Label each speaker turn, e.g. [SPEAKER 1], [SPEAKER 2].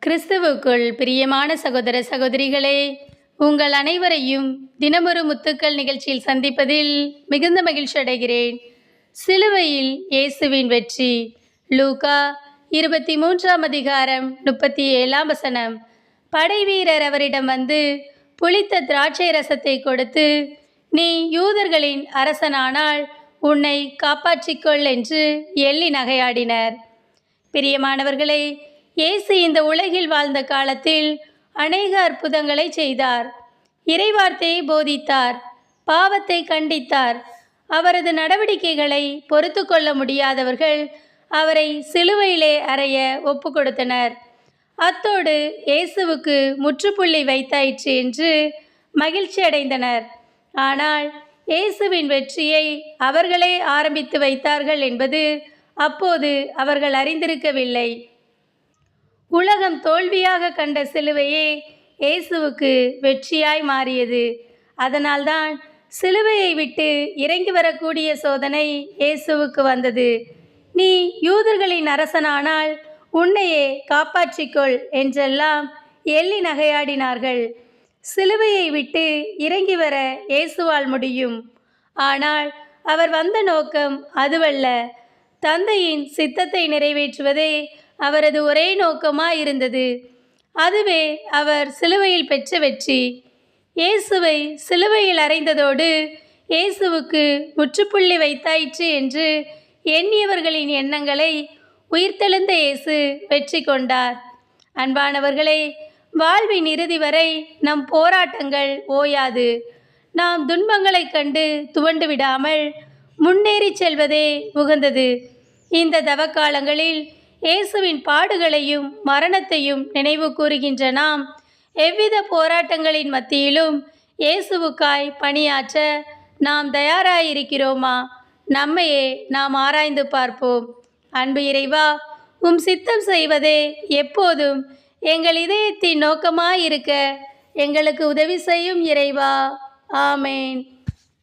[SPEAKER 1] கிறிஸ்துவுக்குள் பிரியமான சகோதர சகோதரிகளே, உங்கள் அனைவரையும் தினமொரு முத்துக்கள் நிகழ்ச்சியில் சந்திப்பதில் மிகுந்த மகிழ்ச்சி அடைகிறேன். சிலுவையில் இயேசுவின் வெற்றி. லூகா 23 படைவீரர் அவரிடம் வந்து புளித்த திராட்சை ரசத்தை கொடுத்து, நீ யூதர்களின் அரசனானால் உன்னை காப்பாற்றிக்கொள் என்று எள்ளி நகையாடினர். பிரியமானவர்களே, இயேசு இந்த உலகில் வாழ்ந்த காலத்தில் அநேக அற்புதங்களை செய்தார். இறைவார்த்தையை போதித்தார், பாவத்தை கண்டித்தார். அவரது நடவடிக்கைகளை பொறுத்து கொள்ள முடியாதவர்கள் அவரை சிலுவையிலே அறைய ஒப்பு கொடுத்தனர். அத்தோடு இயேசுவுக்கு முற்றுப்புள்ளி வைத்தாயிற்று என்று மகிழ்ச்சி அடைந்தனர். ஆனால் இயேசுவின் வெற்றியை அவர்களே ஆரம்பித்து வைத்தார்கள் என்பது அப்போது அவர்கள் அறிந்திருக்கவில்லை. உலகம் தோல்வியாக கண்ட சிலுவையே இயேசுவுக்கு வெற்றியாய் மாறியது. அதனால்தான் சிலுவையை விட்டு இறங்கி வரக்கூடிய சோதனை இயேசுவுக்கு வந்தது. நீ யூதர்களின் அரசனானால் உன்னையே காப்பாற்றிக்கொள் என்றெல்லாம் எள்ளி நகையாடினார்கள். சிலுவையை விட்டு இறங்கி வர இயேசுவால் முடியும். ஆனால் அவர் வந்த நோக்கம் அதுவல்ல. தந்தையின் சித்தத்தை நிறைவேற்றுவதே அவரது ஒரே நோக்கமாயிருந்தது. அதுவே அவர் சிலுவையில் பெற்ற வெற்றி. இயேசுவை சிலுவையில் அறைந்ததோடு இயேசுவுக்கு முற்றுப்புள்ளி வைத்தாயிற்று என்று எண்ணியவர்களின் எண்ணங்களை உயிர்த்தெழுந்த இயேசு வெற்றி கொண்டார். அன்பானவர்களே, வாழ்வின் இறுதி வரை நம் போராட்டங்கள் ஓயாது. நாம் துன்பங்களை கண்டு துவண்டு விடாமல் முன்னேறி செல்வதே உகந்தது. இந்த தவக்காலங்களில் இயேசுவின் பாடுகளையும் மரணத்தையும் நினைவு கூறுகின்ற நாம் எவ்வித போராட்டங்களின் மத்தியிலும் இயேசுவுக்காய் பணியாற்ற நாம் தயாராயிருக்கிறோமா? நம்மையே நாம் ஆராய்ந்து பார்ப்போம். அன்பு இறைவா, உம் சித்தம் செய்வதே எப்போதும் எங்கள் இதயத்தின் நோக்கமாயிருக்க எங்களுக்கு உதவி செய்யும் இறைவா. ஆமேன்.